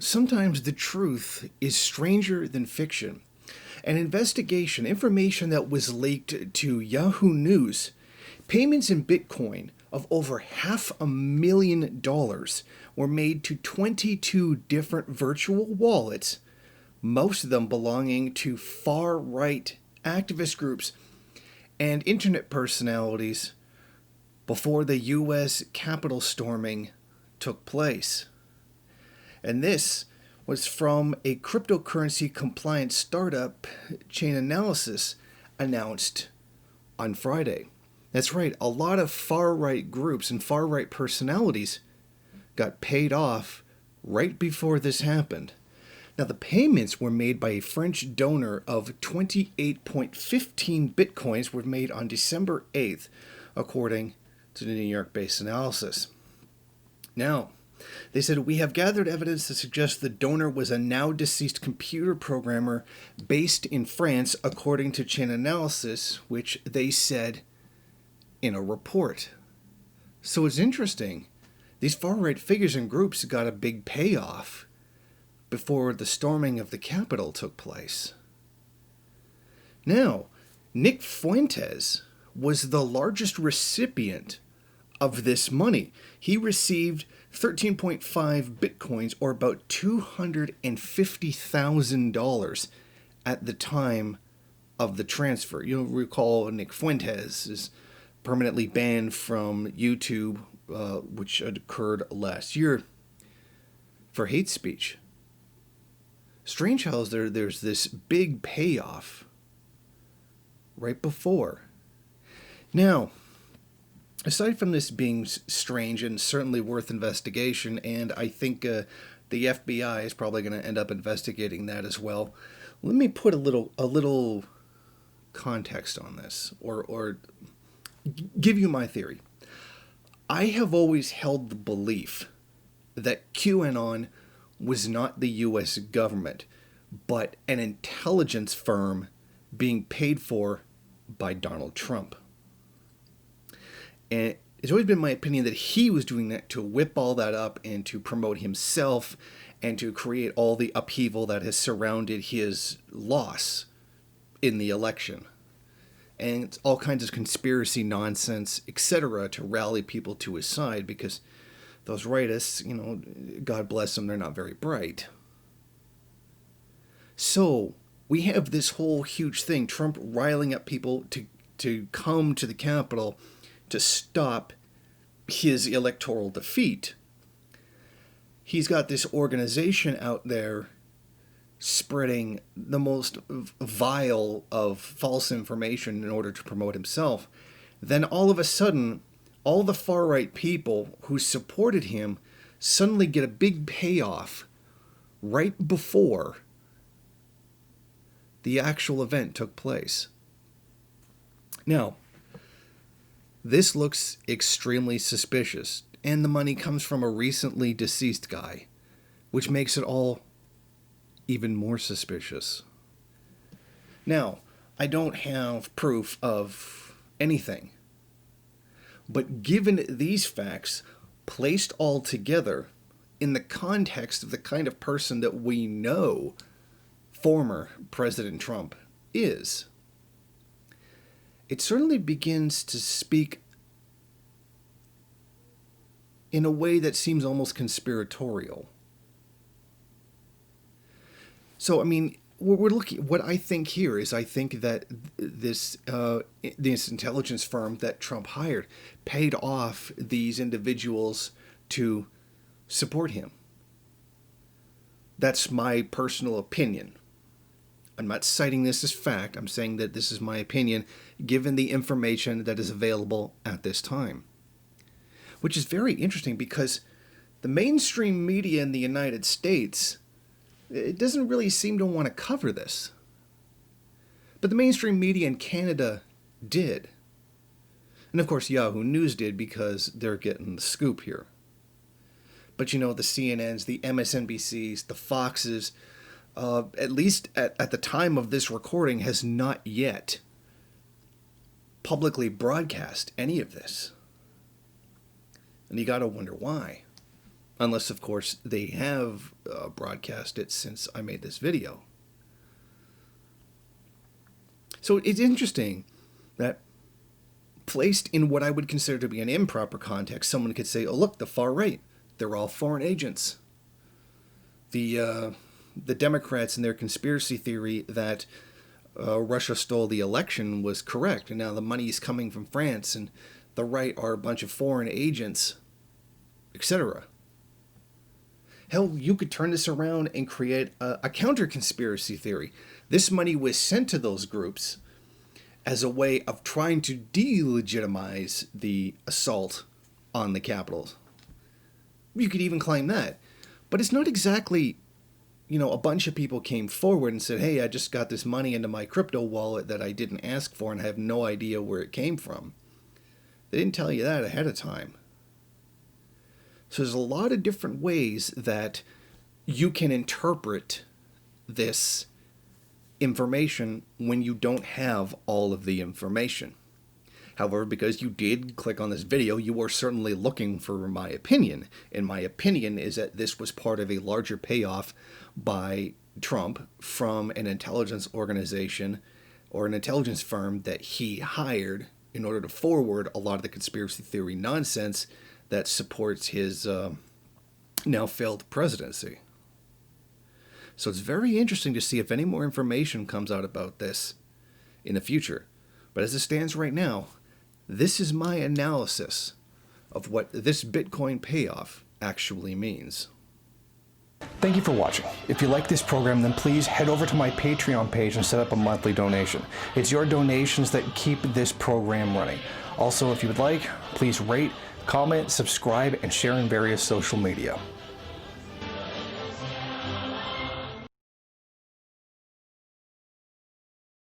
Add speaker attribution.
Speaker 1: Sometimes the truth is stranger than fiction. An investigation, information that was leaked to Yahoo News, payments in Bitcoin of over $500,000 were made to 22 different virtual wallets, most of them belonging to far right activist groups and internet personalities before the U.S. Capitol storming took place. And this was from a cryptocurrency compliant startup, Chain Analysis, announced on Friday. That's right, a lot of far-right groups and far-right personalities got paid off right before this happened. Now, the payments were made by a French donor of 28.15 bitcoins were made on December 8th, according to the New York-based analysis. Now, they said, we have gathered evidence to suggest the donor was a now deceased computer programmer based in France, according to Chain Analysis, which they said in a report. So it's interesting. These far-right figures and groups got a big payoff before the storming of the Capitol took place. Now, Nick Fuentes was the largest recipient of this money. He received 13.5 bitcoins, or about $250,000 at the time of the transfer. You'll recall Nick Fuentes is permanently banned from YouTube, which occurred last year, for hate speech. Strange how there's this big payoff right before. Now, aside from this being strange and certainly worth investigation, and I think the FBI is probably going to end up investigating that as well, let me put a little context on this, or give you my theory. I have always held the belief that QAnon was not the U.S. government, but an intelligence firm being paid for by Donald Trump. And it's always been my opinion that he was doing that to whip all that up and to promote himself and to create all the upheaval that has surrounded his loss in the election. And it's all kinds of conspiracy nonsense, etc., to rally people to his side, because those rightists, God bless them, they're not very bright. So we have this whole huge thing, Trump riling up people to come to the Capitol to stop his electoral defeat. He's got this organization out there spreading the most vile of false information in order to promote himself. Then all of a sudden, all the far-right people who supported him suddenly get a big payoff right before the actual event took place. Now, this looks extremely suspicious, and the money comes from a recently deceased guy, which makes it all even more suspicious. Now, I don't have proof of anything, but given these facts placed all together in the context of the kind of person that we know former President Trump is, it certainly begins to speak in a way that seems almost conspiratorial. So, I mean, we're looking. What I think here is, I think that this intelligence firm that Trump hired paid off these individuals to support him. That's my personal opinion. I'm not citing this as fact. I'm saying that this is my opinion, given the information that is available at this time. Which is very interesting, because the mainstream media in the United States, it doesn't really seem to want to cover this. But the mainstream media in Canada did. And of course Yahoo News did, because they're getting the scoop here. But the CNNs, the MSNBCs, the Foxes, at least at the time of this recording, has not yet publicly broadcast any of this. And you got to wonder why. Unless, of course, they have broadcast it since I made this video. So it's interesting that placed in what I would consider to be an improper context, someone could say, oh, look, the far right, they're all foreign agents. The Democrats and their conspiracy theory that Russia stole the election was correct, and now the money is coming from France, and the right are a bunch of foreign agents, etc. Hell, you could turn this around and create a counter-conspiracy theory. This money was sent to those groups as a way of trying to delegitimize the assault on the Capitol. You could even claim that. But it's not exactly, a bunch of people came forward and said, hey, I just got this money into my crypto wallet that I didn't ask for and I have no idea where it came from. They didn't tell you that ahead of time. So there's a lot of different ways that you can interpret this information when you don't have all of the information. However, because you did click on this video, you are certainly looking for my opinion. And my opinion is that this was part of a larger payoff by Trump from an intelligence organization or an intelligence firm that he hired in order to forward a lot of the conspiracy theory nonsense that supports his now failed presidency. So it's very interesting to see if any more information comes out about this in the future. But as it stands right now, this is my analysis of what this Bitcoin payoff actually means.
Speaker 2: Thank you for watching. If you like this program, then please head over to my Patreon page and set up a monthly donation. It's your donations that keep this program running. Also, if you would like, please rate, comment, subscribe, and share in various social media.